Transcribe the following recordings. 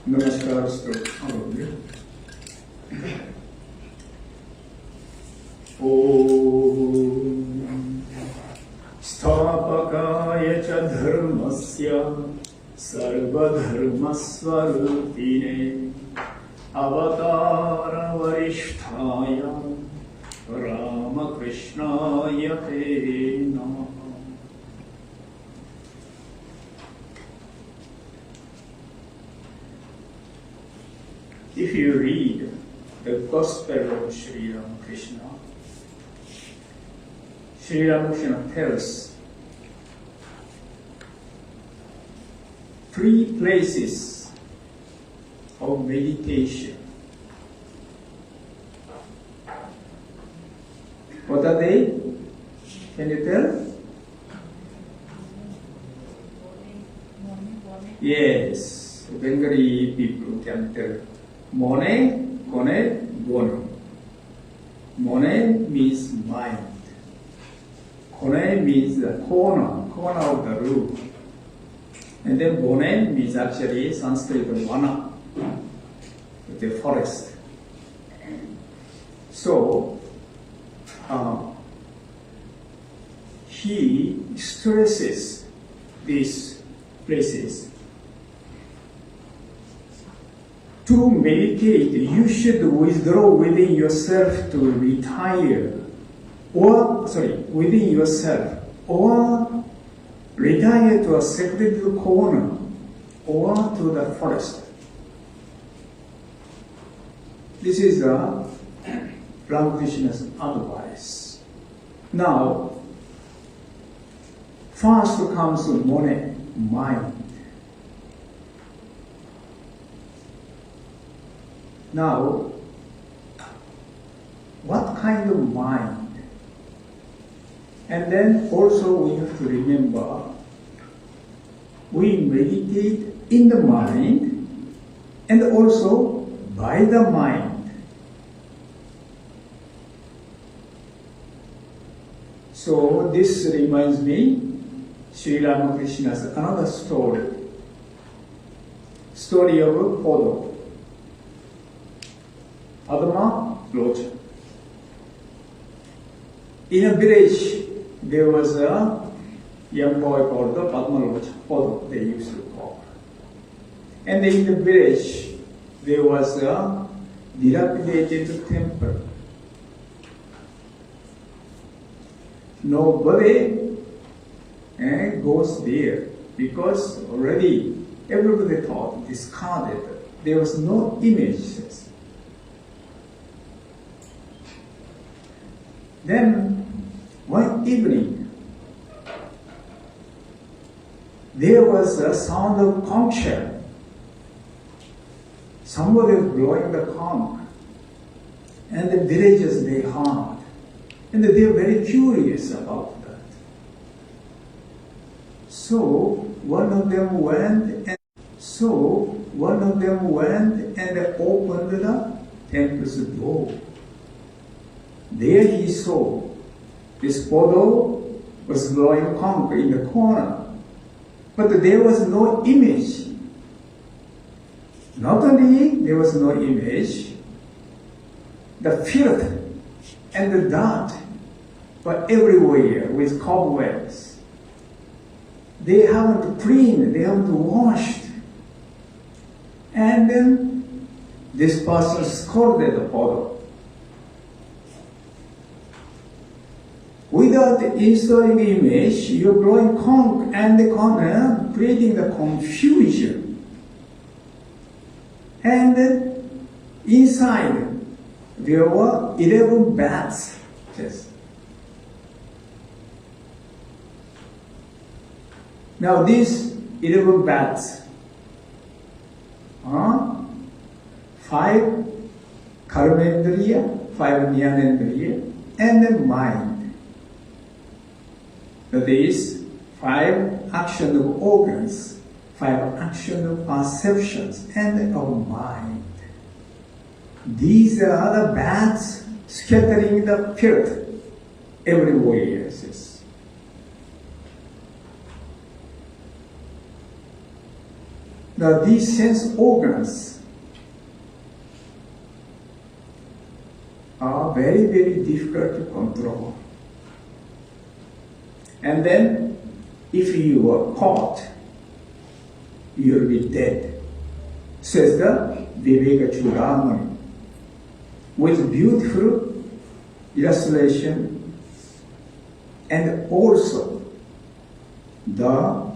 नमस्कार स्तोत्र ओम स्थापकाय च धर्मस्य सर्वधर्मस्वरूपिणे अवतार वरिष्ठाय रामकृष्णाय ते नमः। If you read the Gospel of Sri Ramakrishna, Sri Ramakrishna tells three places of meditation. What are they? Can you tell? Yes, Bengali people can tell. Mone, kone, bono. Mone means mind. Kone means the corner of the room. And then bone means actually Sanskrit vana, the forest. So, he stresses these places. To meditate, you should withdraw within yourself to retire, within yourself, or retire to a secluded corner, or to the forest. This is Ramakrishna's advice. Now, first comes mone, mind. Now, what kind of mind? And then also we have to remember, we meditate in the mind and also by the mind. So this reminds me Sri Ramakrishna's another story of Podo. Adama Locha. In a village, there was a young boy called the Padmalocha, Podo, they used to call. And in the village, there was a dilapidated temple. Nobody goes there because already everybody thought discarded. There was no images. Then, one evening, there was a sound of conch shell. Somebody was blowing the conch, and the villagers, they heard, and they were very curious about that. So, one of them went and opened the temple's door. There he saw this Podo was blowing conch in the corner, but there was no image. Not only there was no image, the filth and the dirt were everywhere with cobwebs. They haven't cleaned, they haven't washed. And then this person scolded the Podo. Without installing image, you're blowing conch and the corner, creating the confusion. And inside, there were 11 bats. Yes. Now these 11 bats, 5 karmendriya, 5 jnanendriya, and then mind. That is 5 action of organs, 5 action of perceptions, and of mind. These are the bats scattering the filth everywhere. Yes. Now these sense organs are very, very difficult to control. And then, if you were caught, you'll be dead, says the Vivekachudamani, with beautiful illustration and also the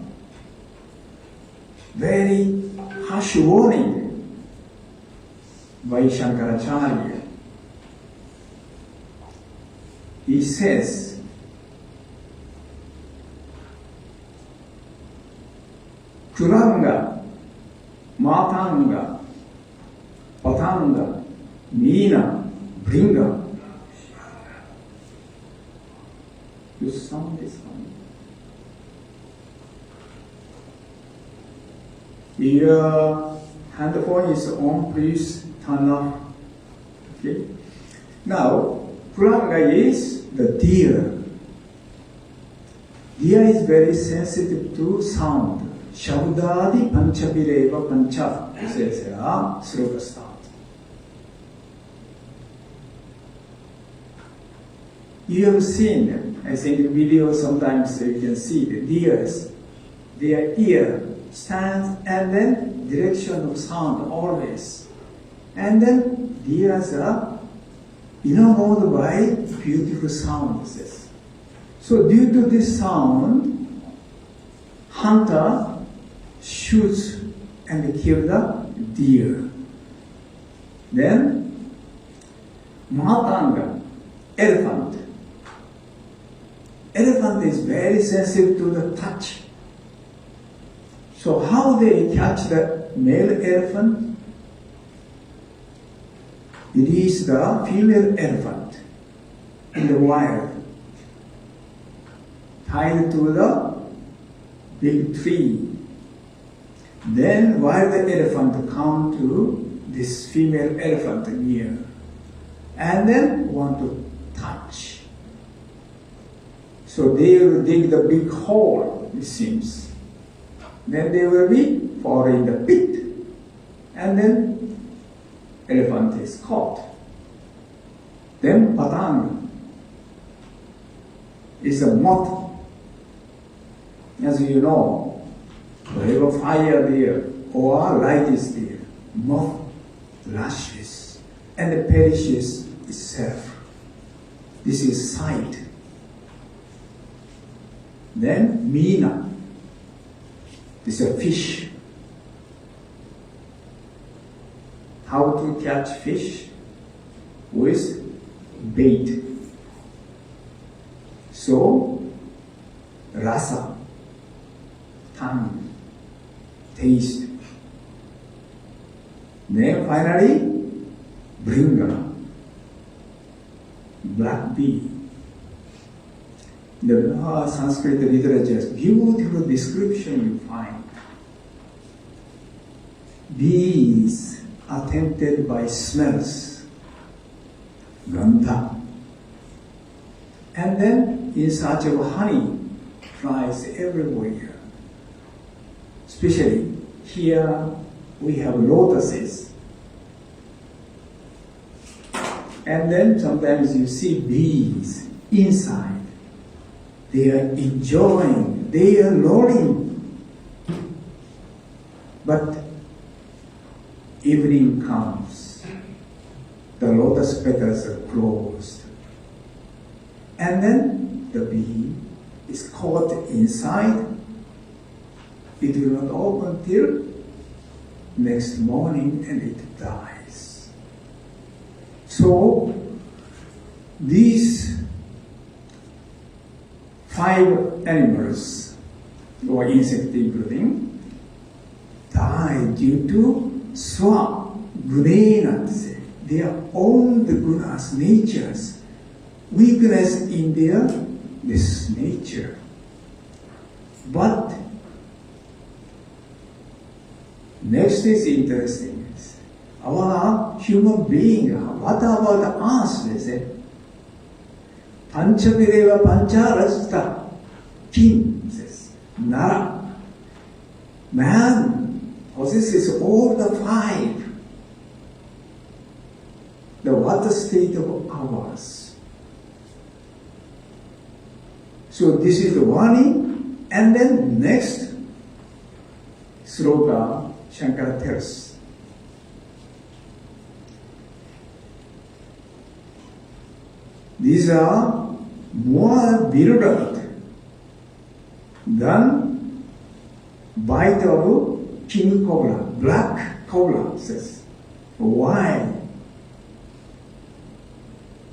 very harsh warning by Shankaracharya. He says, Kuranga, Matanga, Patanga, Meena, Bringa. You sound this one. Your handphone is on, please turn off. Okay. Now, Kuranga is the deer. Deer is very sensitive to sound. Shabdadi panchavireva pancha, says sloka start. You have seen, I think in video sometimes you can see the deers, their ear stands and then direction of sound always. And then deers are enamored by beautiful sounds. So due to this sound, hunter shoots and kills the deer. Then Matanga, elephant. Elephant is very sensitive to the touch. So how they catch the male elephant? It is the female elephant in the wild, tied to the big tree. Then while the elephant come to this female elephant near, and then want to touch. So they will dig the big hole, it seems. Then they will be fall in the pit, and then elephant is caught. Then patang is a moth. As you know, wherever fire there or light is there, moth lashes and perishes itself. This is sight. Then Meena, this is a fish. How to catch fish? With bait. So, rasa, tongue, taste. Then finally, bringa, black bee. The Sanskrit literature, beautiful description you find. Bees are tempted by smells, gandha. And then in search of honey, flies everywhere. Especially here we have lotuses. And then sometimes you see bees inside. They are enjoying, they are rolling. But evening comes, the lotus petals are closed. And then the bee is caught inside. It will not open till next morning and it dies. So these 5 animals, or insect including, die due to swa, gunena, their own gunas, natures, weakness in their this nature. But next is interesting. Our human being, what about us? They say, Panchavireva Pancharasta, king, says, Nara. Man, possesses all the five. The water state of ours. So this is the warning, and then next sloka Shankara tells. These are more virulent than bite of king cobra, black cobra says. Why?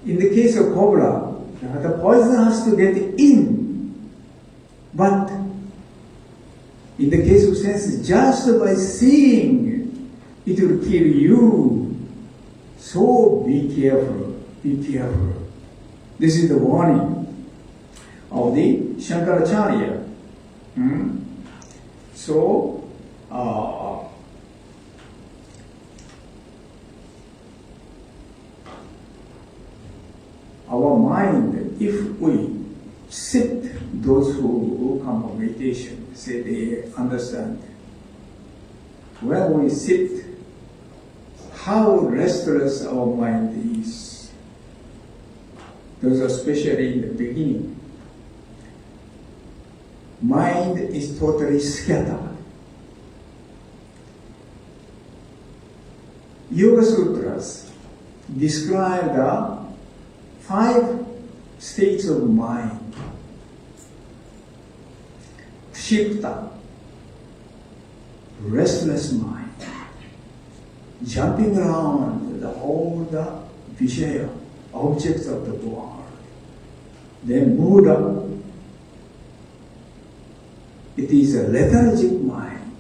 In the case of cobra, the poison has to get in. But in the case of senses, just by seeing, it will kill you. So be careful, be careful. This is the warning of the Shankaracharya. So, our mind, if we sit, those who come for meditation, say they understand. When we sit, how restless our mind is. Those are especially in the beginning. Mind is totally scattered. Yoga Sutras describe the 5 states of mind. Kshipta, restless mind, jumping around all the Vishaya, objects of the world. Then Buddha, it is a lethargic mind.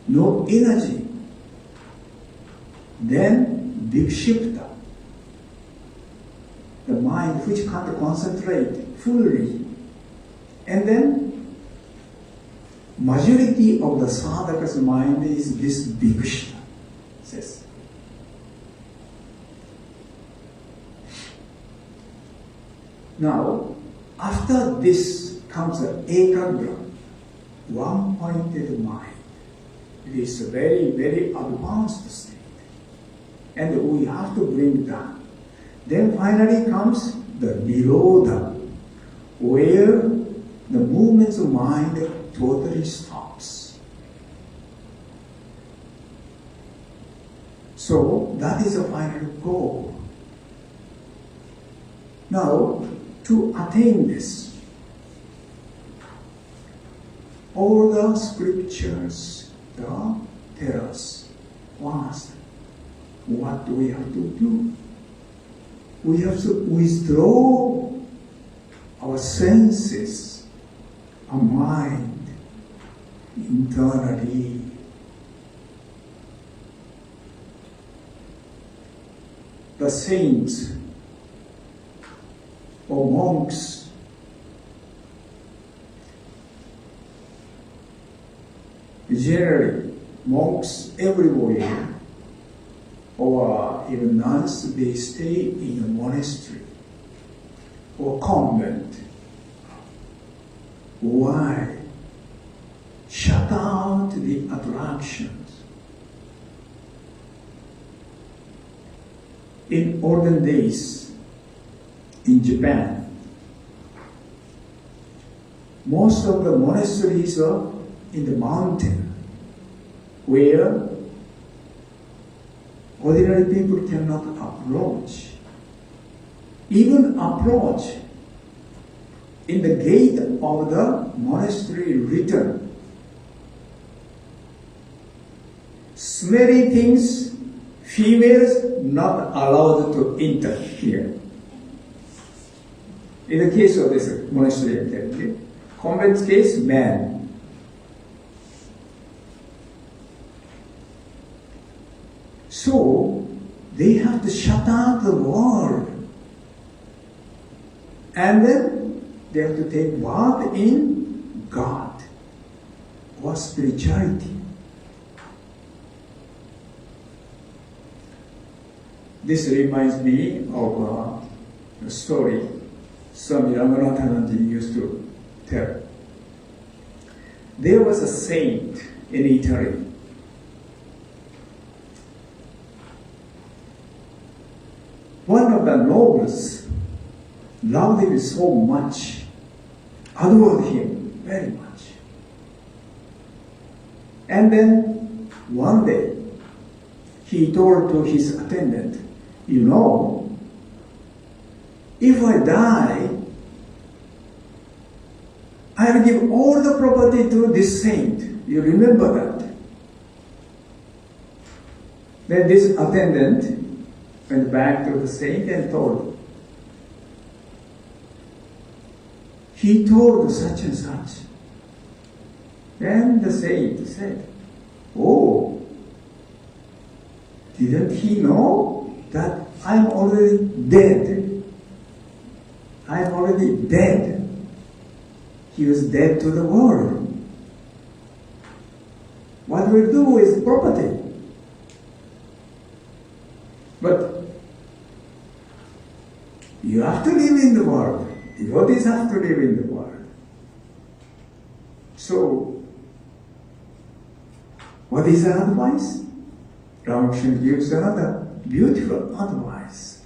No energy. Then Vikshipta, the mind which can't concentrate fully. And then majority of the sadhaka's mind is this Vikshita, says. Now, after this comes the ekagra, one-pointed mind. It is a very, very advanced state. And we have to bring that. Then finally comes the nirodha, where the movements of mind totally stops. So that is the final goal. Now, to attain this, all the scriptures tell us first what we have to do. We have to withdraw our senses, our mind, internally. The saints or monks generally, monks everywhere, or even nuns, they stay in a monastery or convent. Why? Shut out the attractions. In olden days, in Japan, most of the monasteries are in the mountain, where ordinary people cannot approach. Even approach, in the gate of the monastery written, smelly things, females not allowed to enter here. In the case of this monastery, okay? Convent case, men. So, they have to shut out the world. And then they have to take bath in God or spirituality. This reminds me of a story Swami Ramanathananji used to tell. there was a saint in Italy. One of the nobles loved him so much, adored him very much. And then one day, he told to his attendant, you know, if I die, I will give all the property to this saint. You remember that? Then this attendant went back to the saint and told, he told such and such. Then the saint said, oh, didn't he know that I'm already dead? I'm already dead. He was dead to the world. What we'll do is property. But you have to live in the world. Devotees have to live in the world. So, what is the advice? Ramakrishna gives another beautiful advice.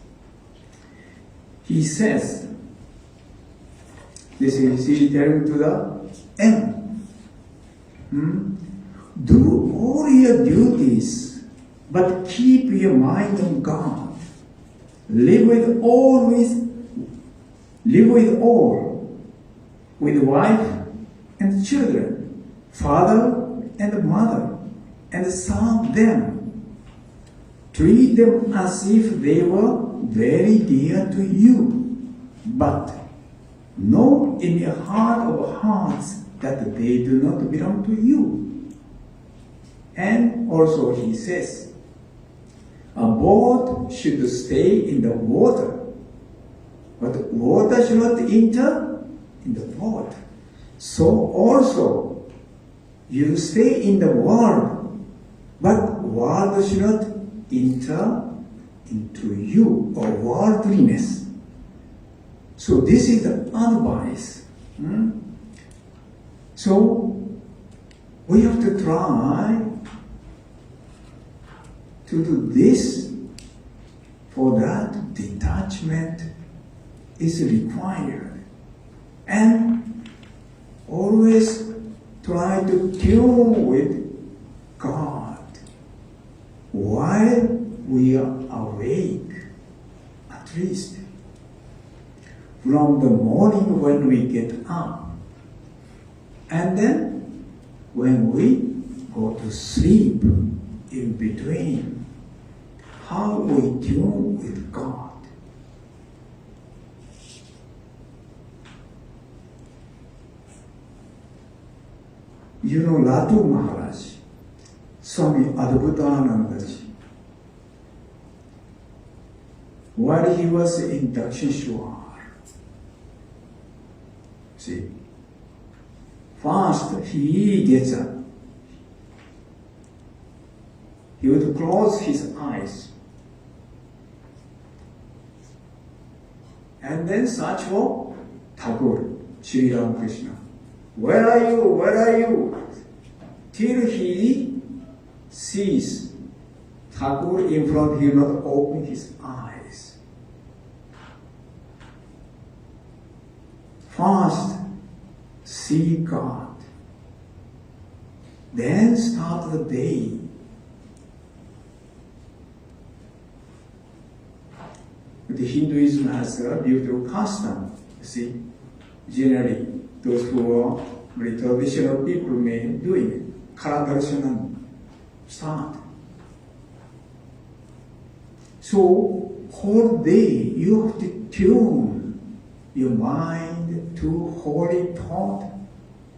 He says, this is he telling to the end. Do all your duties, but keep your mind on God. Live with all, with wife and children, father and mother, and serve them. Treat them as if they were very dear to you, but know in your heart of hearts that they do not belong to you. And also he says, a boat should stay in the water, but water should not enter in the boat. So also, you stay in the world, but world should not enter into you, or worldliness. So this is the advice. So we have to try to do this. For that, detachment is required. And always try to tune with God while we are awake, at least. From the morning when we get up, and then when we go to sleep in between, how we tune with God. You know Latu Maharaj, Swami Adbhutanandaji, while he was in Dakshishwar, see, first he gets up. He would close his eyes and then search for Thakur, Sri Ramakrishna. Where are you? Where are you? Till he sees Thakur in front, he will not open his eyes. First, see God. Then start the day. The Hinduism has a beautiful custom. You see, generally, those who are very traditional people may do it. Karadarshana start. So, whole day you have to tune your mind to holy thought,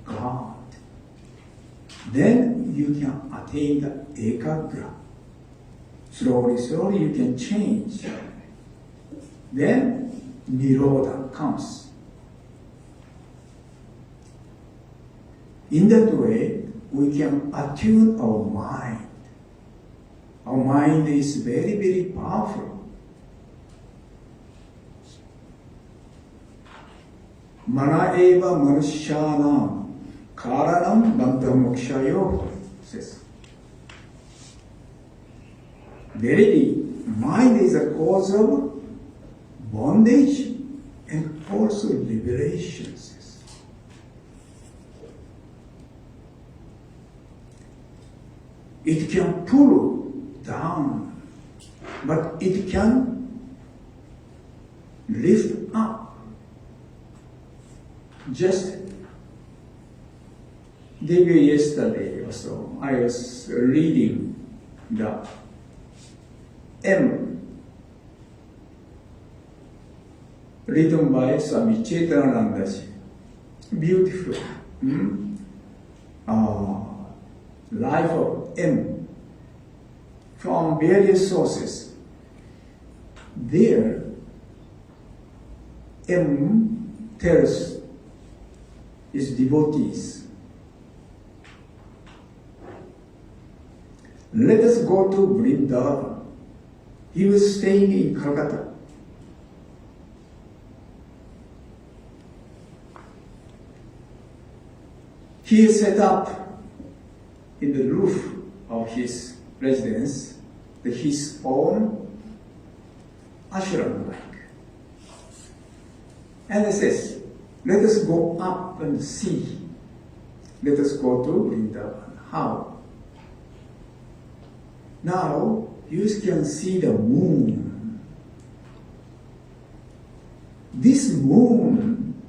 God. Then you can attain the ekagra. Slowly, slowly you can change. Then Nirodha comes. In that way, we can attune our mind. Our mind is very, very powerful. Mana eva manusyanam Karanam Bandhamokshayo says. Verily, mind is a cause of bondage and also liberation. Says. It can pull down, but it can lift up. Just day before yesterday or so, I was reading the M written by Swami Chaitanya. Beautiful. Life of M from various sources. There, M tells his devotees, let us go to Vrindavan. He was staying in Calcutta. He set up in the roof of his residence his own ashram like. And he says, let us go up and see. Let us go to Vrindavan. How? Now, you can see the moon. This moon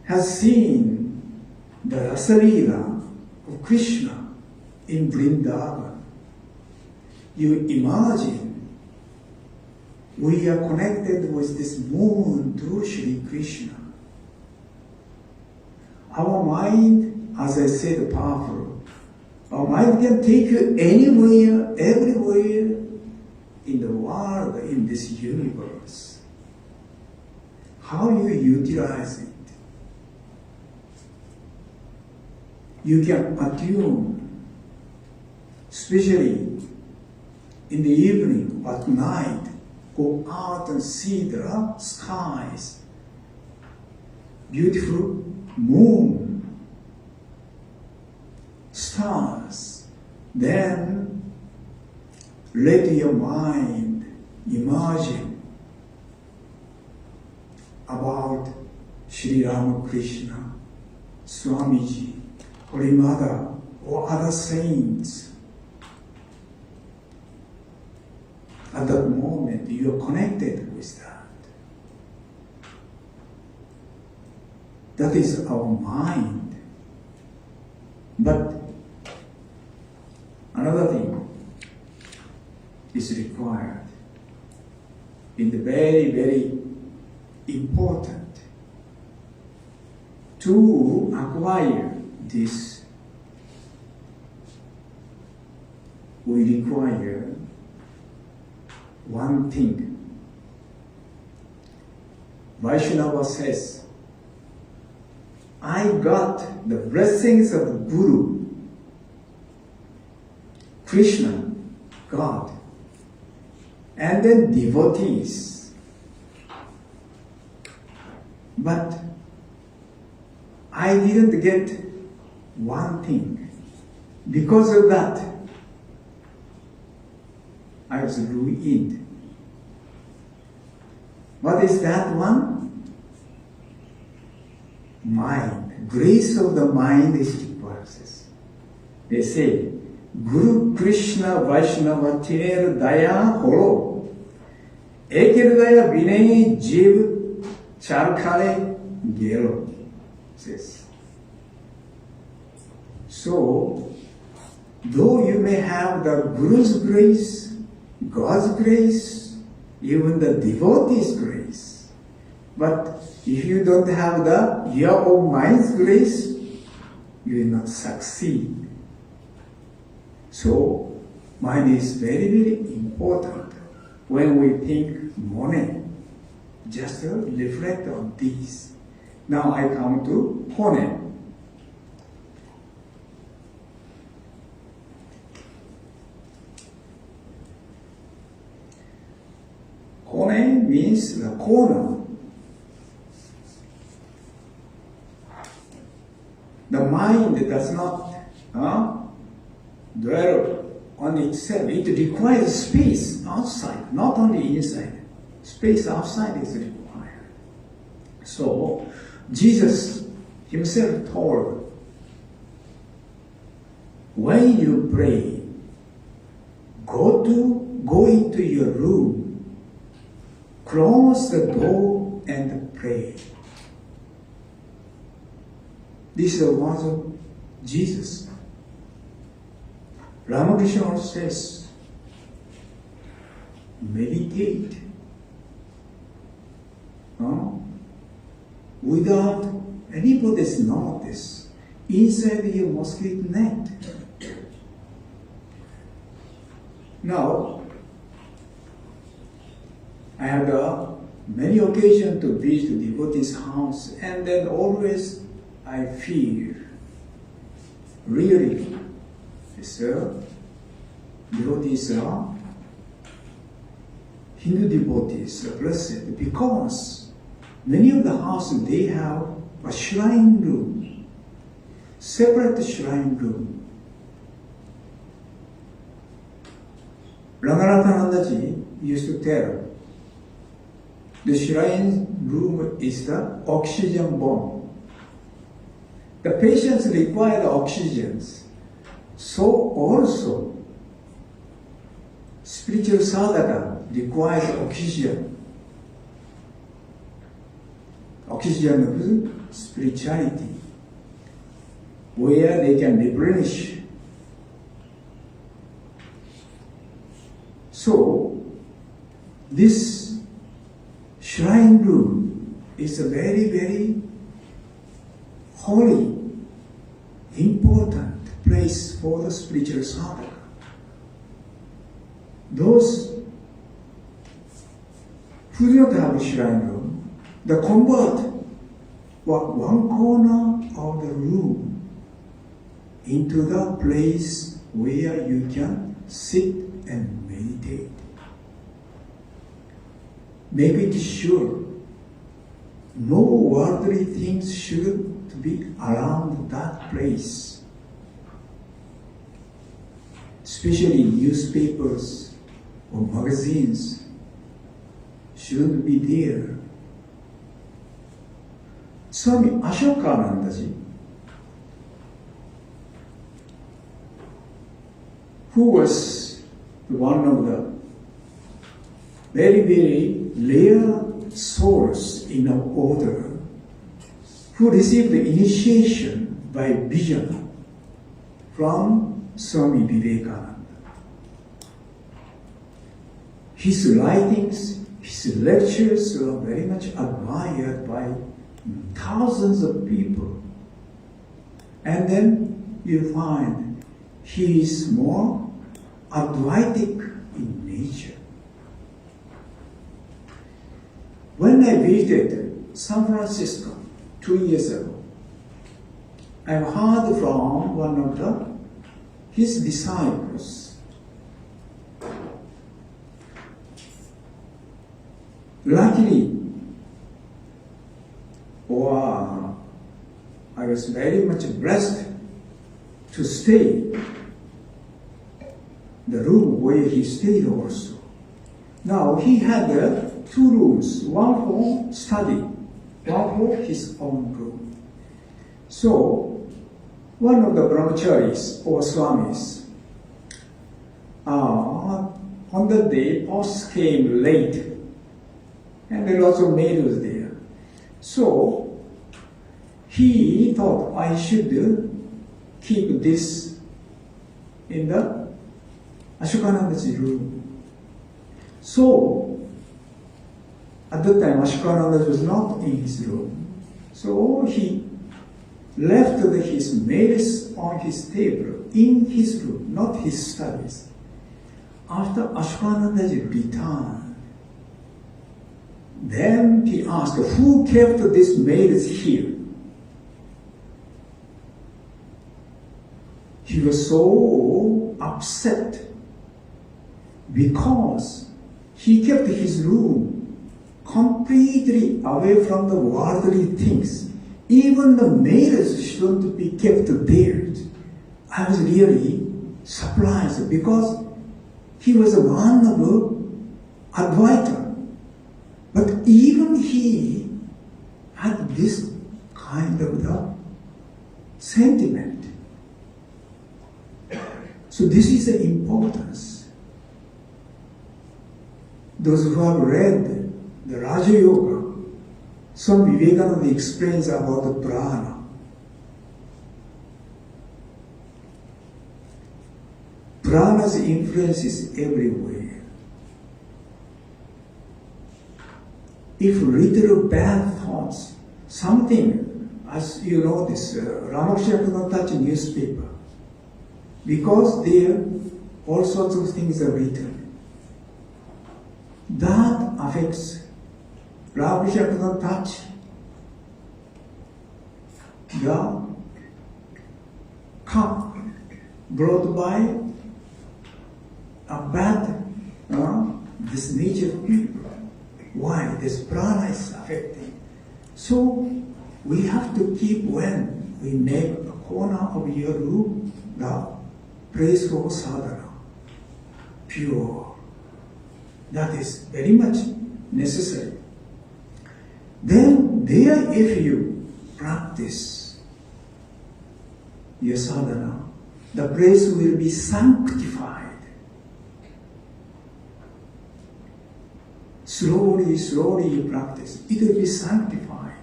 has seen the Rasalila of Krishna in Vrindavan. You imagine we are connected with this moon through Sri Krishna. Our mind, as I said, powerful. Our mind can take you anywhere, everywhere in the world, in this universe. How you utilize it? You can attune, especially in the evening, at night, go out and see the skies, beautiful moon, stars. Then let your mind imagine about Sri Ramakrishna, Swamiji, Holy Mother, or other saints. At that moment, you are connected with that. That is our mind. But another thing is required in the very, very important to acquire this. We require one thing. Vaishnava says, I got the blessings of Guru, Krishna, God, and then devotees. But I didn't get one thing. Because of that, I was ruined. What is that one? Mind. Grace of the mind is required. They say, Guru Krishna Vaishnava Tiner Daya Horo Ekir Daya Vinay Jiv Charkhare Gero says. So, though you may have the Guru's grace, God's grace, even the devotee's grace, but if you don't have your own mind's grace, you will not succeed. So, mind is very, very important. When we think money, just reflect on this. Now I come to Kone. Kone means the corner. The mind does not dwell on itself. It requires space outside, not only inside. Space outside is required. So, Jesus himself told, when you pray, go into your room, close the door and pray. This is the words of Jesus. Ramakrishna also says, meditate without anybody's notice inside your mosquito net. Now, I had many occasions to visit devotees' house, and then always I feel really these devotees are Hindu devotees are blessed because many of the houses they have a shrine room, separate shrine room. Ranganathanandaji used to tell, the shrine room is the oxygen bomb. The patients require the oxygen, so also spiritual sadhaka requires oxygen. Oxygen of spirituality, where they can replenish. So, this shrine room is a very, very holy, important place for the spiritual sadhaka. Those who do not have a shrine room, the convert one corner of the room into the place where you can sit and meditate. Make it sure no worldly things should be around that place. Especially newspapers or magazines shouldn't be there. Swami Ashokanandaji, who was one of the very, very rare souls in our order, who received the initiation by vision from Swami Vivekananda. His writings, his lectures were very much admired by thousands of people. And then you find he is more Advaitic in nature. When I visited San Francisco 2 years ago, I heard from one of his disciples. Luckily, I was very much blessed to stay the room where he stayed also. Now he had 2 rooms, one for study, one for his own room. So one of the brahmacharis or swamis, on the day post came late, and there was a maid was there. So he thought I should keep this in the Ashokananda's room. So at that time Ashokananda was not in his room. So he left his mails on his table in his room, not his studies. After Ashokananda's return, then he asked, who kept these mails here? He was so upset because he kept his room completely away from the worldly things. even the males shouldn't be kept beard. I was really surprised because he was one of Advaita. But even he had this kind of the sentiment. So this is the importance. Those who have read the Raja Yoga, Swami Vivekananda explains about the prana. Prana's influence is everywhere. If little bad thoughts, something, as you know, this Ramakrishna could not touch a newspaper because there all sorts of things are written. That affects. Ramakrishna could not touch the cup brought by a bad, this nature of people. Why? This prana is affecting. So we have to keep, when we make a corner of your room, the praise for sadhana, pure. That is very much necessary. Then there, if you practice your sadhana, the place will be sanctified. Slowly, slowly you practice. It will be sanctified.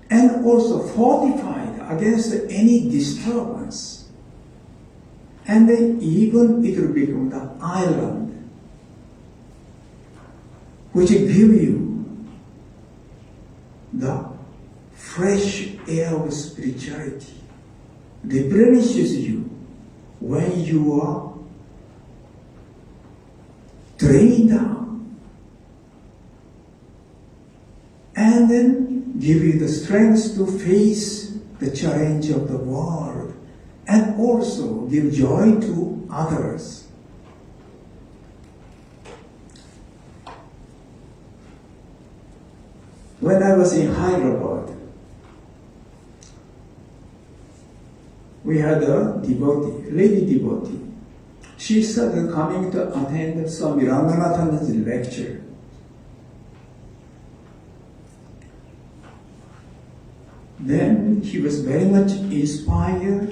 And also fortified against any disturbance. And then even it will become the island which will give you the fresh air of spirituality, replenishes you when you are drained down, and then give you the strength to face the challenge of the world and also give joy to others. When I was in Hyderabad, we had a devotee, lady devotee. She started coming to attend Swami Ranganathan's lecture. Then he was very much inspired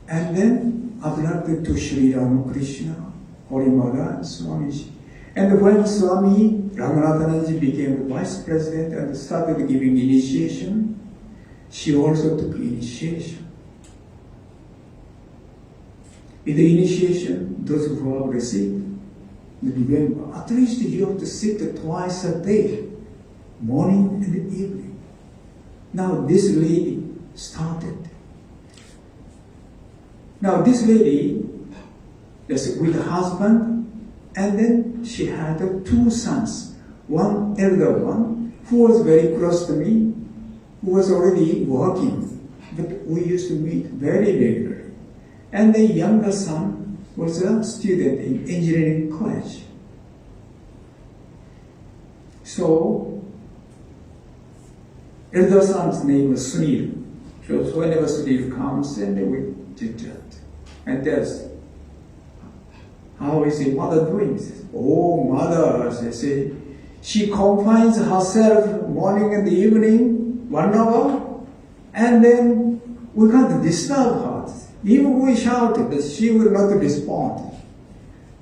and then attracted to Sri Ramakrishna, Horimala, and Swamiji. And when Swami Ramanathananji became the vice president and started giving initiation, she also took initiation. In the initiation, those who have received, remember, at least you have to sit twice a day, morning and evening. Now this lady started. Now this lady is with her husband, and then she had two sons. One elder one, who was very close to me, who was already working, but we used to meet very regularly. And the younger son was a student in engineering college. So, elder son's name was Sunil. So whenever Sunil comes, and we chit-chat. And there's, how is your mother doing? He says, oh, mother, they say, she confines herself morning and evening, 1 hour, and then we can't disturb her. Even we shouted, but she will not respond.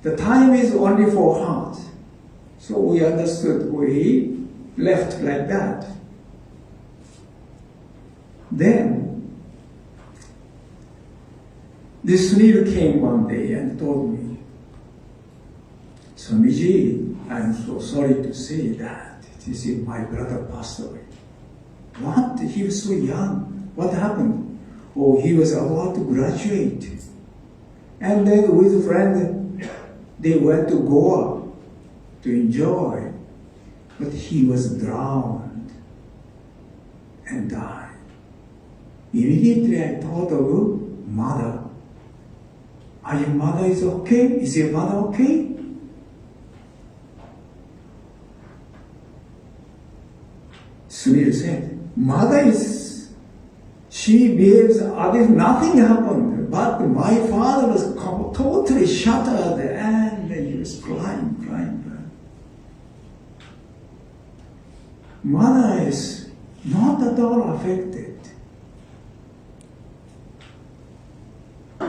The time is only for her. So we understood, we left like that. Then, this Sunil came one day and told me, Swamiji, I'm so sorry to say that. This is my brother passed away. What? He was so young. What happened? Oh, he was about to graduate. And then with a friend, they went to Goa to enjoy. But he was drowned and died. Immediately I thought of mother. Are your mother is okay? Is your mother okay? Sunil said, mother is she behaves as if nothing happened. But my father was totally shattered and he was crying. Mother is not at all affected.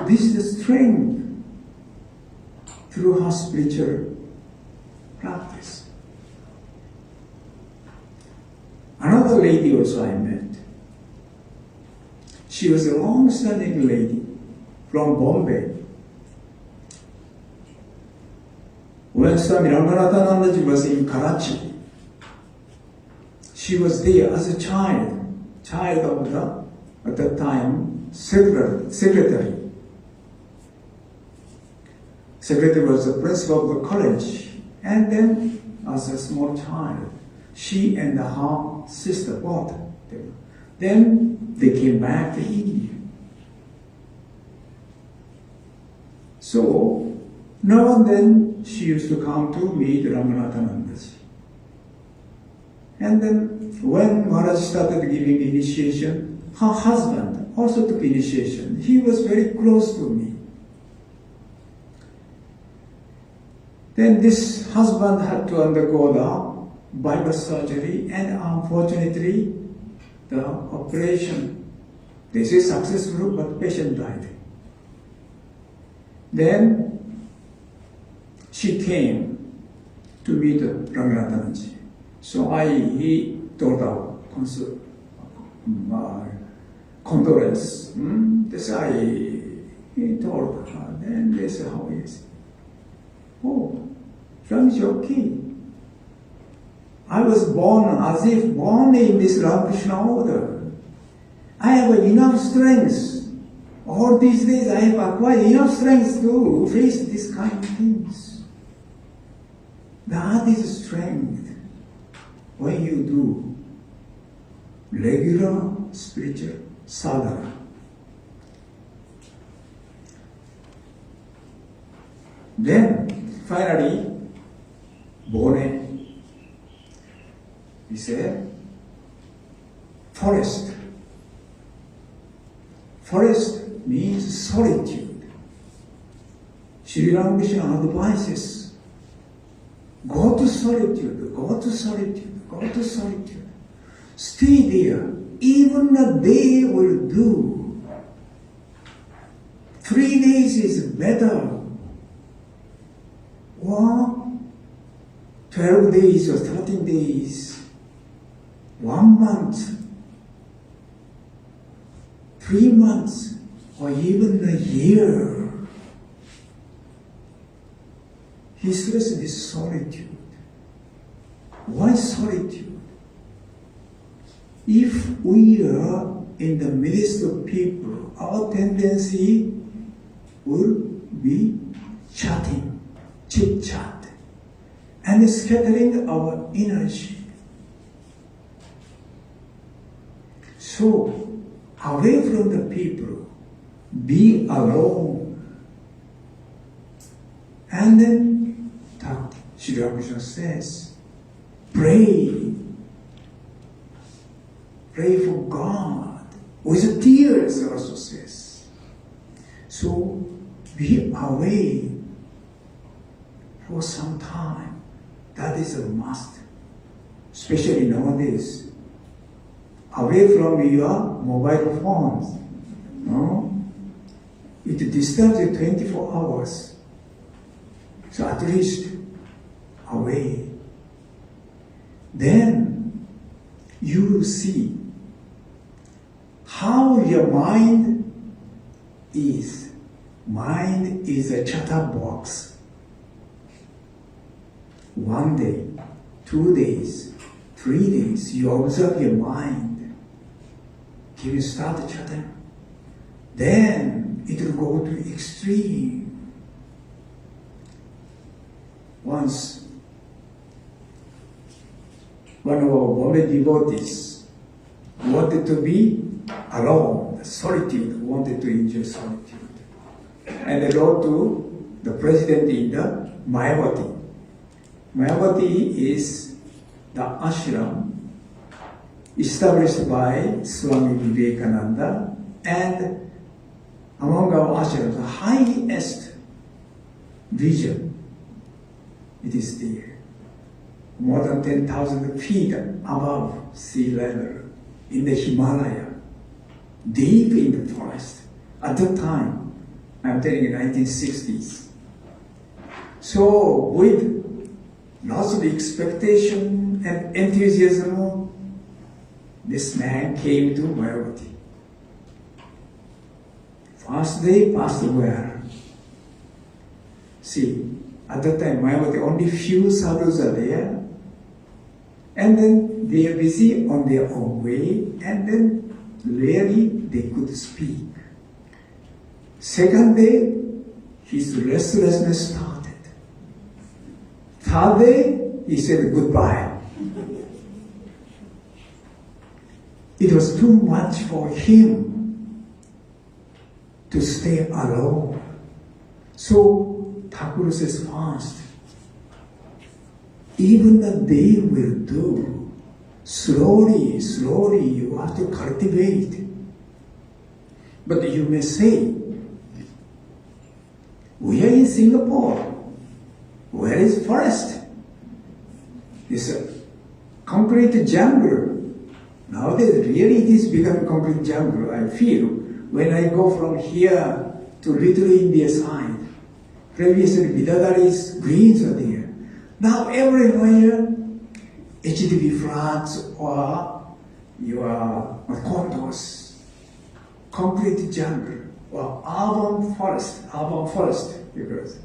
This is the strength through her spiritual practice. Another lady also I met. She was a long-standing lady from Bombay. When Swami Ramakrishna was in Karachi, she was there as a child of the, at that time, secretary. Secretary was the principal of the college, and then as a small child, she and her sister both. Then they came back to India. So now and then she used to come to meet Ramanathanandaji. And then when Maharaj started giving initiation, her husband also took initiation. He was very close to me. Then this husband had to undergo the bypass surgery, and unfortunately the operation, they say successful, but patient died. Then she came to meet Ramanathananji. So he told her condolence. He told her. Then they said, how is it? Oh, Ram is okay. I was born as if born in this Ramakrishna order. I have enough strength. All these days I have acquired enough strength to face these kind of things. That is strength when you do regular spiritual sadhana. Then finally, Bone. He said, forest. Forest means solitude. Sri Ramakrishna advises, go to solitude, go to solitude, go to solitude. Stay there, even a day will do. 3 days is better. Or 12 days or 13 days. 1 month, 3 months, or even a year. He stresses this solitude. Why solitude? If we are in the midst of people, our tendency will be chatting, chit-chat, and scattering our energy. So, away from the people, be alone. And then, Sri Ramakrishna says, pray. Pray for God. With tears, also says. So, be away for some time. That is a must. Especially nowadays. Away from your mobile phones. No? It disturbs you 24 hours. So at least away. Then you will see how your mind is. Mind is a chatterbox. 1 day, 2 days, 3 days, you observe your mind. He will start chatting. Then it will go to extreme. Once, one of our Bombay devotees wanted to be alone, solitude, wanted to enjoy solitude. And they wrote to the president in the Mayavati. Mayavati is the ashram established by Swami Vivekananda, and among our ashrams, the highest vision, it is there, more than 10,000 feet above sea level in the Himalaya, deep in the forest. At that time, I'm telling you, 1960s. So with lots of expectation and enthusiasm, this man came to Mayavati. First day passed well. See, at that time, Mayavati, only few sadhus are there, and then they are busy on their own way, and then rarely they could speak. Second day, his restlessness started. Third day, he said goodbye. It was too much for him to stay alone. So Thakur says fast. Even the day will do. Slowly, slowly you have to cultivate. But you may say, we are in Singapore. Where is forest? It's a concrete jungle. Nowadays, really it is becoming concrete jungle, I feel, when I go from here to Little India side. Previously, Bidadari's greens are there. Now everywhere, HDB flats or your condos, concrete jungle, or urban forest, because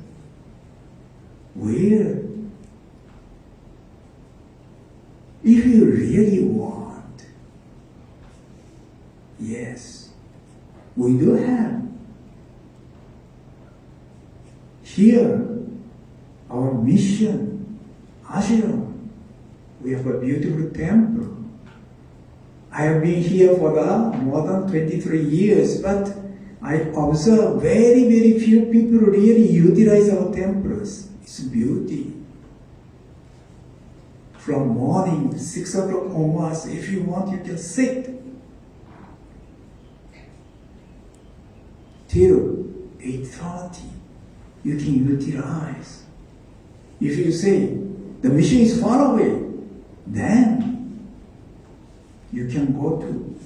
where, if you really want, yes, we do have here our mission, ashram. We have a beautiful temple. I have been here for more than 23 years, but I observe very, very few people really utilize our temples. It's beauty. From morning, 6 o'clock onwards, if you want, you can sit till 8:30. You can utilize. If you say the mission is far away, then you can go to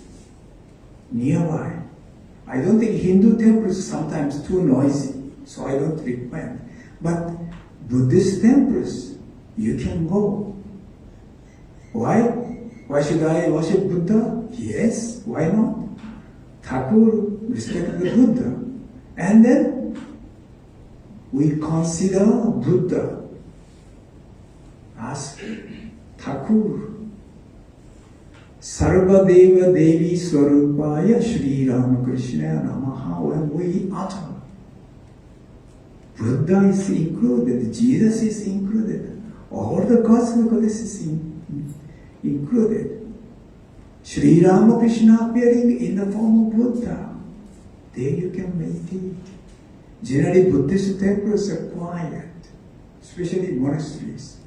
nearby. I don't think Hindu temples are sometimes too noisy, so I don't recommend. But Buddhist temples, you can go. Why? Why should I worship Buddha? Yes, why not? Thakur respected the Buddha. And then we consider Buddha as Thakur. Sarvadeva Devi Swarupaya Sri Ramakrishna Namaha. When we utter, Buddha is included, Jesus is included, all the gods and goddesses included. Sri Ramakrishna appearing in the form of Buddha. There you can meditate. Generally, Buddhist temples are quiet, especially monasteries.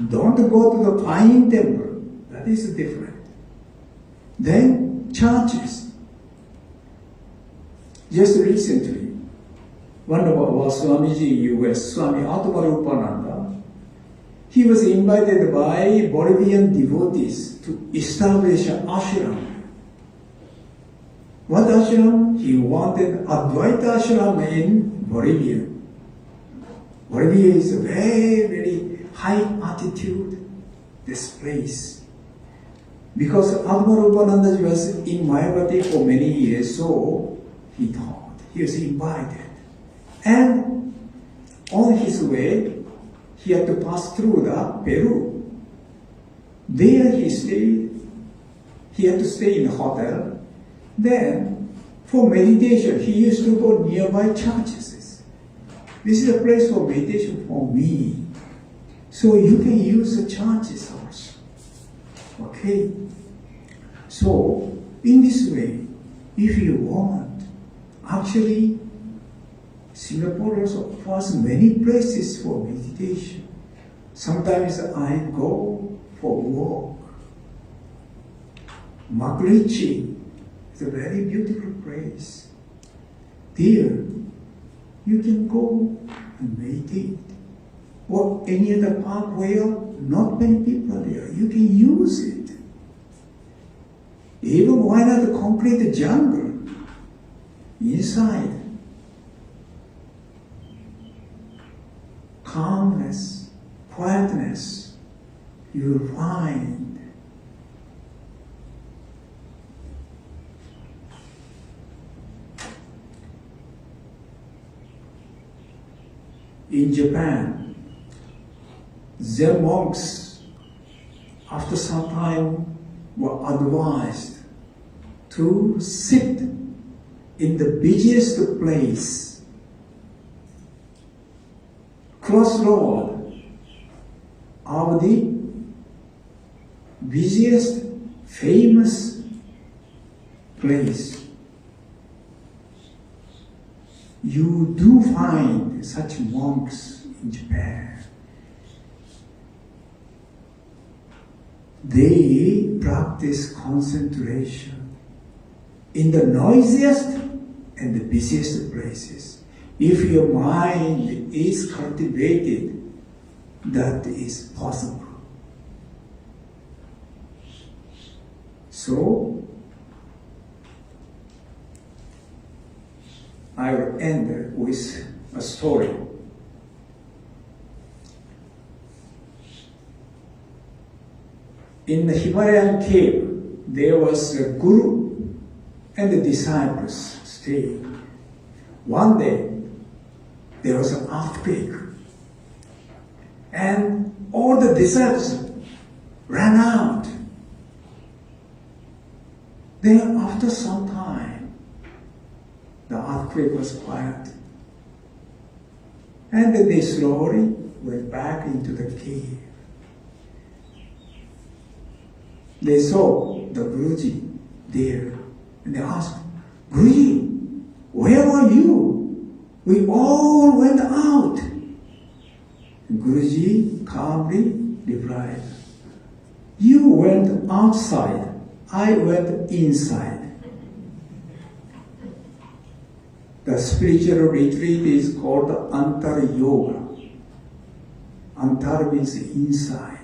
Don't go to the fine temple. That is different. Then churches. Just recently, one of our Swamiji in US, Swami Atmarupananda, he was invited by Bolivian devotees to establish an ashram. What ashram? He wanted Advaita ashram in Bolivia. Bolivia is a very, very high altitude, this place. Because Atmarupananda was in Mayavati for many years, so he thought, he was invited. And on his way, he had to pass through Peru. There he stayed. He had to stay in a hotel. Then, for meditation, he used to go nearby churches. This is a place for meditation for me. So you can use the churches also. Okay? So, in this way, if you want, actually, Singapore also offers many places for meditation. Sometimes I go for walk. Magrichi is a very beautiful place. There, you can go and meditate. Or any other park where not many people are there, you can use it. Even why not the concrete jungle inside? Calmness, quietness, you will find. In Japan, Zen monks, after some time, were advised to sit in the busiest place, crossroad of the busiest, famous place. You do find such monks in Japan. They practice concentration in the noisiest and the busiest places. If your mind is cultivated, that is possible. So, I will end with a story. In the Himalayan cave, there was a guru and the disciples staying. One day, there was an earthquake, and all the disciples ran out. Then, after some time, the earthquake was quiet, and they slowly went back into the cave. They saw the Guruji there, and they asked, Guruji, where were you? We all went out. And Guruji calmly replied, you went outside, I went inside. The spiritual retreat is called Antar Yoga. Antar means inside.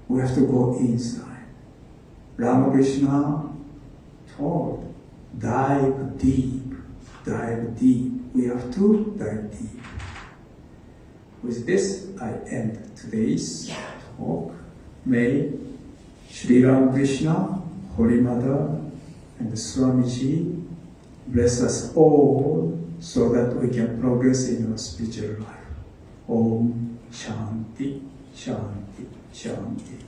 We have to go inside. Ramakrishna told, dive deep, dive deep. We have to dive deep. With this, I end today's talk. May Sri Ramakrishna, Holy Mother, and Swamiji bless us all so that we can progress in our spiritual life. Om Shanti, Shanti, Shanti.